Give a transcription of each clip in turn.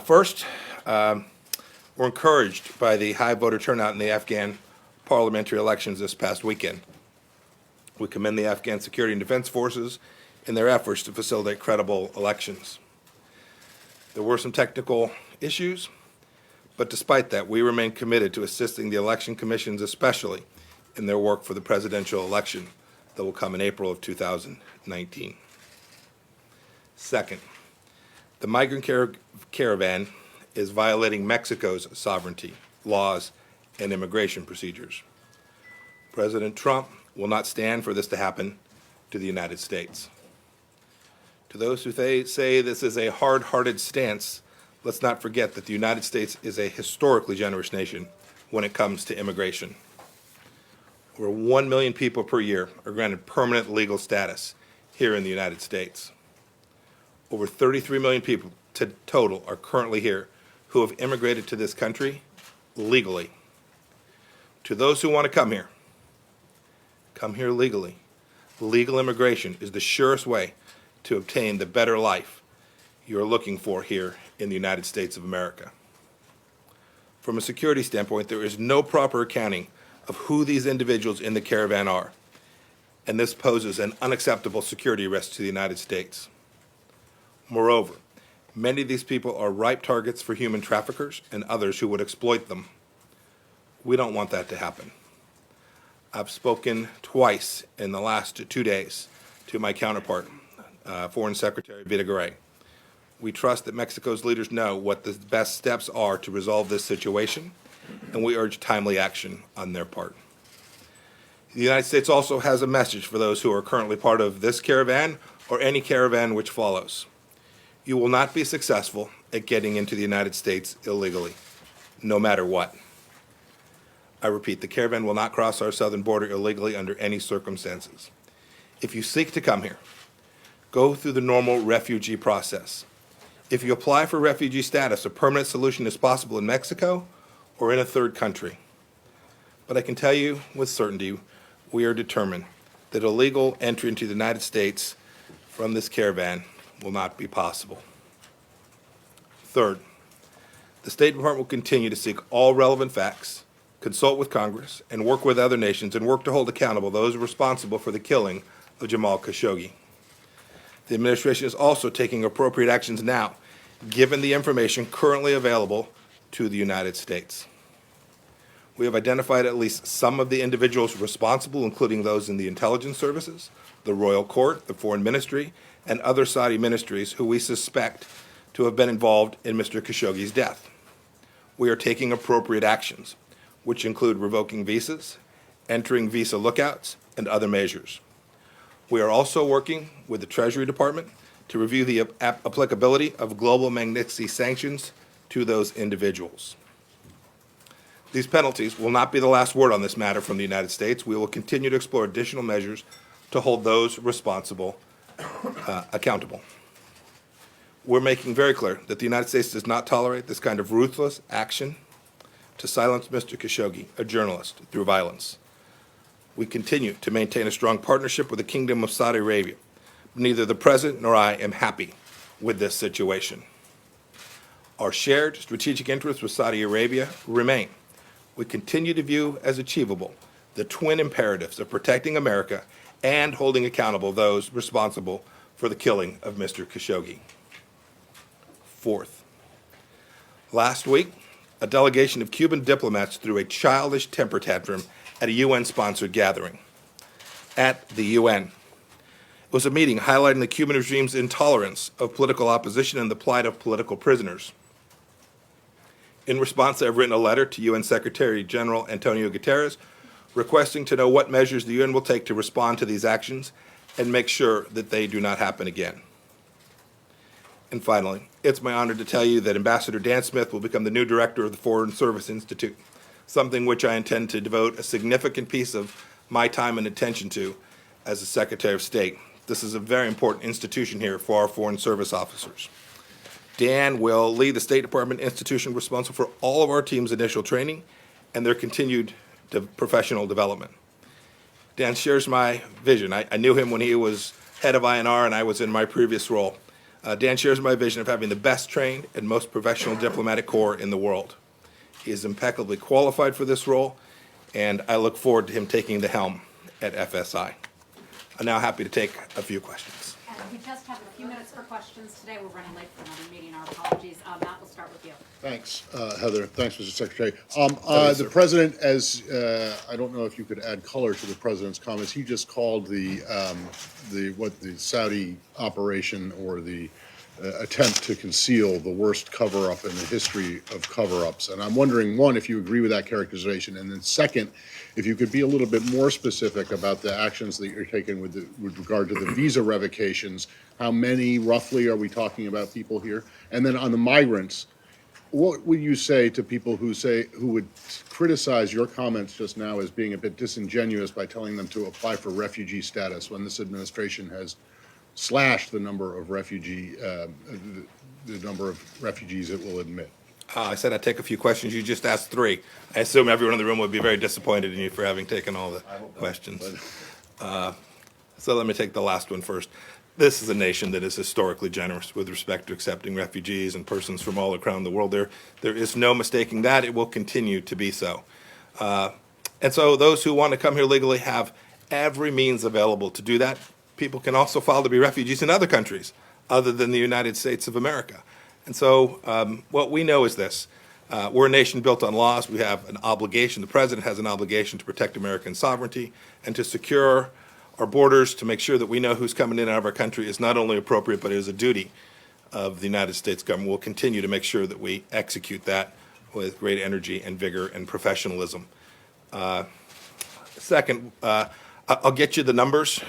First, we're encouraged by the high voter turnout in the Afghan parliamentary elections this past weekend. We commend the Afghan security and defense forces in their efforts to facilitate credible elections. There were some technical issues, but despite that, we remain committed to assisting the election commissions, especially in their work for the presidential election that will come in April of 2019. Second, the migrant caravan is violating Mexico's sovereignty, laws, and immigration procedures. President Trump will not stand for this to happen to the United States. To those who say this is a hard-hearted stance, let's not forget that the United States is a historically generous nation when it comes to immigration. Over 1 million people per year are granted permanent legal status here in the United States. Over 33 million people total are currently here who have immigrated to this country legally. To those who want to come here legally. Legal immigration is the surest way to obtain the better life you're looking for here in the United States of America. From a security standpoint, there is no proper accounting of who these individuals in the caravan are, and this poses an unacceptable security risk to the United States. Moreover, many of these people are ripe targets for human traffickers and others who would exploit them. We don't want that to happen. I've spoken twice in the last 2 days to my counterpart, Foreign Secretary Videgaray. We trust that Mexico's leaders know what the best steps are to resolve this situation, and we urge timely action on their part. The United States also has a message for those who are currently part of this caravan or any caravan which follows. You will not be successful at getting into the United States illegally, no matter what. I repeat, the caravan will not cross our southern border illegally under any circumstances. If you seek to come here, go through the normal refugee process. If you apply for refugee status, a permanent solution is possible in Mexico or in a third country. But I can tell you with certainty, we are determined that illegal entry into the United States from this caravan will not be possible. Third, the State Department will continue to seek all relevant facts, consult with Congress, and work with other nations and work to hold accountable those responsible for the killing of Jamal Khashoggi. The administration is also taking appropriate actions now, given the information currently available to the United States. We have identified at least some of the individuals responsible, including those in the intelligence services, the royal court, the foreign ministry, and other Saudi ministries who we suspect to have been involved in Mr. Khashoggi's death. We are taking appropriate actions, which include revoking visas, entering visa lookouts, and other measures. We are also working with the Treasury Department to review the applicability of global Magnitsky sanctions to those individuals. These penalties will not be the last word on this matter from the United States. We will continue to explore additional measures to hold those responsible accountable. We're making very clear that the United States does not tolerate this kind of ruthless action to silence Mr. Khashoggi, a journalist, through violence. We continue to maintain a strong partnership with the Kingdom of Saudi Arabia. Neither the President nor I am happy with this situation. Our shared strategic interests with Saudi Arabia remain. We continue to view as achievable the twin imperatives of protecting America and holding accountable those responsible for the killing of Mr. Khashoggi. Fourth, last week, a delegation of Cuban diplomats threw a childish temper tantrum at a UN-sponsored gathering. At the UN, it was a meeting highlighting the Cuban regime's intolerance of political opposition and the plight of political prisoners. In response, I've written a letter to UN Secretary General Antonio Guterres requesting to know what measures the UN will take to respond to these actions and make sure that they do not happen again. And finally, it's my honor to tell you that Ambassador Dan Smith will become the new director of the Foreign Service Institute, something which I intend to devote a significant piece of my time and attention to as the Secretary of State. This is a very important institution here for our Foreign Service officers. Dan will lead the State Department institution responsible for all of our team's initial training and their continued professional development. Dan shares my vision. I knew him when he was head of INR and I was in my previous role. Dan shares my vision of having the best trained and most professional diplomatic corps in the world. He is impeccably qualified for this role, and I look forward to him taking the helm at FSI. I'm now happy to take a few questions. And we just have a few minutes for questions today. We're running late for another meeting. Our apologies. Matt, we'll start with you. Thanks, Heather. Thanks, Mr. Secretary. The president, as I don't know if you could add color to the president's comments. He just called the Saudi operation or the attempt to conceal the worst cover-up in the history of cover-ups. And I'm wondering, one, if you agree with that characterization, and then second, if you could be a little bit more specific about the actions that you're taking with regard to the visa revocations. How many, roughly, are we talking about people here? And then on the migrants, what would you say to people who would criticize your comments just now as being a bit disingenuous by telling them to apply for refugee status when this administration has slashed the number of refugees it will admit? I said I'd take a few questions. You just asked 3. I assume everyone in the room would be very disappointed in you for having taken all the questions. So let me take the last one first. This is a nation that is historically generous with respect to accepting refugees and persons from all around the world. There is no mistaking that. It will continue to be so. And so those who want to come here legally have every means available to do that. People can also file to be refugees in other countries other than the United States of America. And so what we know is this. We're a nation built on laws. We have an obligation. The president has an obligation to protect American sovereignty and to secure our borders, to make sure that we know who's coming in and out of our country is not only appropriate, but it is a duty of the United States government. We'll continue to make sure that we execute that with great energy and vigor and professionalism. Second, I'll get you the numbers.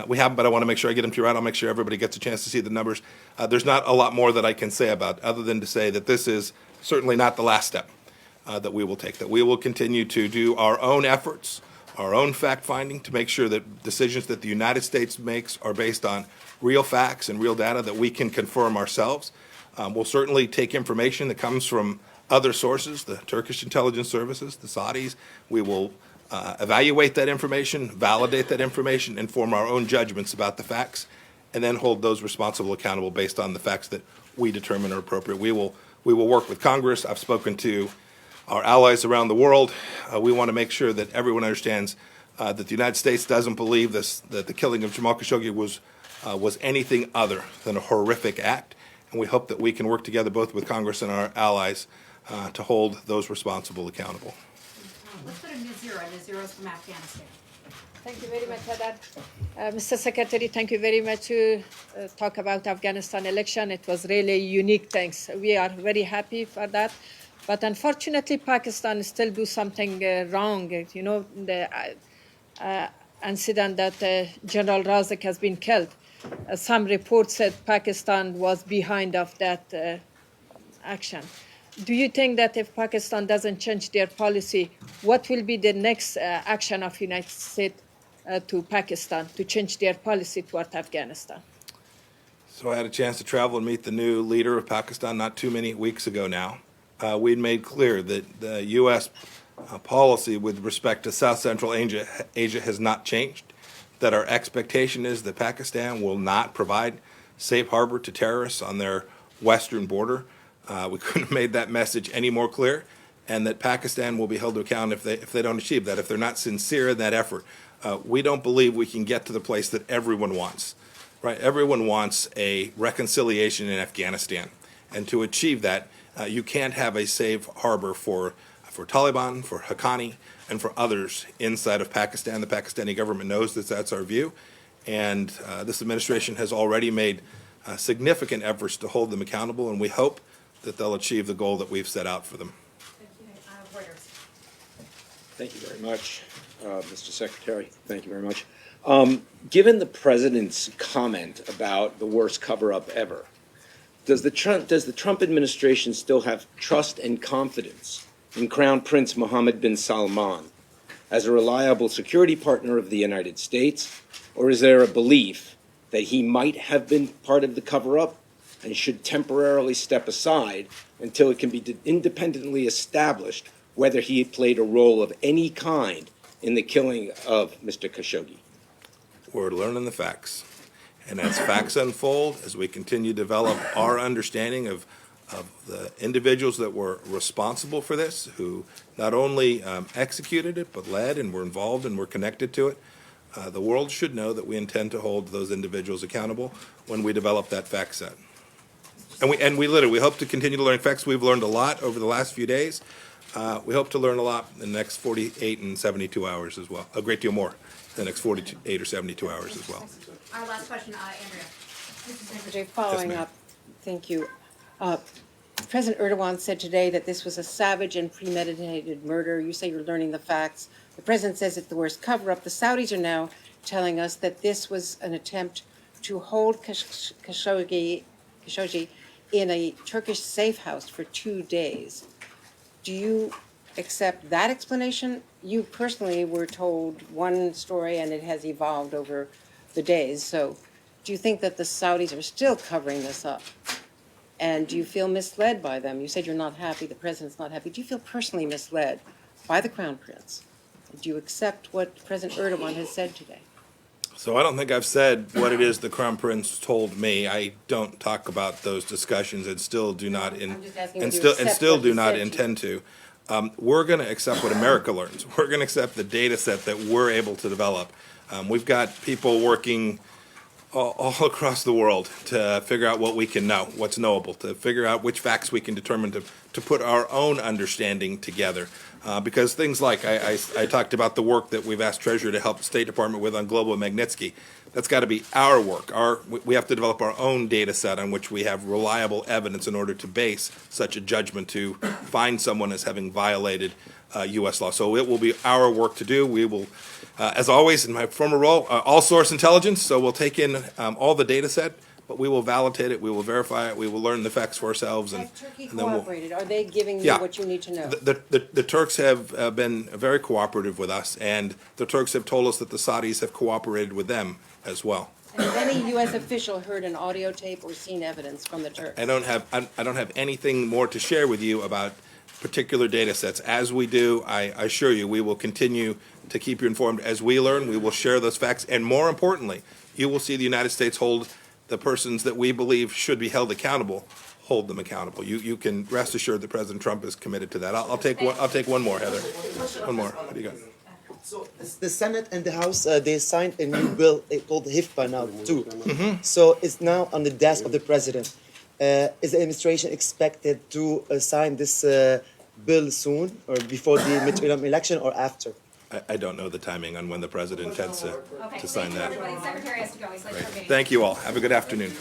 We have them, but I want to make sure I get them to you right. I'll make sure everybody gets a chance to see the numbers. There's not a lot more that I can say about, other than to say that this is certainly not the last step that we will take, that we will continue to do our own efforts, our own fact-finding, to make sure that decisions that the United States makes are based on real facts and real data that we can confirm ourselves. We'll certainly take information that comes from other sources, the Turkish intelligence services, the Saudis. We will evaluate that information, validate that information, and form our own judgments about the facts, and then hold those responsible accountable based on the facts that we determine are appropriate. We will work with Congress. I've spoken to our allies around the world. We want to make sure that everyone understands that the United States doesn't believe that the killing of Jamal Khashoggi was anything other than a horrific act, and we hope that we can work together both with Congress and our allies to hold those responsible accountable. Let's go to Nazira. Nazira is from Afghanistan. Thank you very much for that. Mr. Secretary, thank you very much to talk about Afghanistan election. It was really unique things. We are very happy for that. But unfortunately, Pakistan still do something wrong. You know, the incident that General Razik has been killed. Some reports said Pakistan was behind of that action. Do you think that if Pakistan doesn't change their policy, what will be the next action of United States to Pakistan to change their policy toward Afghanistan? So I had a chance to travel and meet the new leader of Pakistan not too many weeks ago now. We'd made clear that the U.S. Policy with respect to South Central Asia has not changed, that our expectation is that Pakistan will not provide safe harbor to terrorists on their western border. We couldn't have made that message any more clear, and that Pakistan will be held to account if they don't achieve that, if they're not sincere in that effort. We don't believe we can get to the place that everyone wants, right? Everyone wants a reconciliation in Afghanistan, and to achieve that, you can't have a safe harbor for Taliban, for Haqqani, and for others inside of Pakistan. The Pakistani government knows that that's our view, and this administration has already made significant efforts to hold them accountable, and we hope that they'll achieve the goal that we've set out for them. Thank you very much, Mr. Secretary. Thank you very much. Given the president's comment about the worst cover-up ever, does the Trump administration still have trust and confidence in Crown Prince Mohammed bin Salman as a reliable security partner of the United States, or is there a belief that he might have been part of the cover-up and should temporarily step aside until it can be independently established whether he played a role of any kind in the killing of Mr. Khashoggi? We're learning the facts. And as facts unfold, as we continue to develop our understanding of the individuals that were responsible for this, who not only executed it, but led and were involved and were connected to it, the world should know that we intend to hold those individuals accountable when we develop that fact set. And we hope to continue to learn facts. We've learned a lot over the last few days. We hope to learn a lot in the next 48 and 72 hours as well, a great deal more in the next 48 or 72 hours as well. Our last question, Andrea. Secretary, following ma'am. up, thank you. President Erdogan said today that this was a savage and premeditated murder. You say you're learning the facts. The president says it's the worst cover-up. The Saudis are now telling us that this was an attempt to hold Khashoggi in a Turkish safe house for 2 days. Do you accept that explanation? You personally were told one story and it has evolved over the days. So do you think that the Saudis are still covering this up? And do you feel misled by them? You said you're not happy, the president's not happy. Do you feel personally misled by the Crown Prince? Do you accept what President Erdogan has said today? So I don't think I've said what it is the Crown Prince told me. I don't talk about those discussions and still do not I'm just asking if you accept what do he not said to you. intend to. We're going to accept what America learns. We're going to accept the data set that we're able to develop. We've got people working all across the world to figure out what we can know, what's knowable, to figure out which facts we can determine to put our own understanding together. Because things like, I talked about the work that we've asked Treasury to help the State Department with on Global Magnitsky. That's got to be our work. We have to develop our own data set on which we have reliable evidence in order to base such a judgment to find someone as having violated U.S. law. So it will be our work to do. We will, as always, in my former role, all source intelligence. So we'll take in all the data set, but we will validate it, we will verify it, we will learn the facts for ourselves. Has Turkey and then we'll. cooperated? Are they giving you Yeah. what you need to know? The Turks have been very cooperative with us, and the Turks have told us that the Saudis have cooperated with them as well. And has any U.S. official heard an audio tape or seen evidence from the Turks? I don't have anything more to share with you about particular data sets. As we do, I assure you, we will continue to keep you informed. As we learn, we will share those facts, and more importantly, you will see the United States hold the persons that we believe should be held accountable, hold them accountable. You can rest assured that President Trump is committed to that. I'll take one more, Heather. One more. What do you got? So the Senate and the House, they signed a new bill called HIFPA now too. So it's now on the desk of the president. Is the administration expected to sign this bill soon, or before the midterm election, or after? I don't know the timing on when the president intends Okay, to sign thank you, that. everybody. Secretary has to go. He's late for a meeting. Thank you all. Have a good afternoon.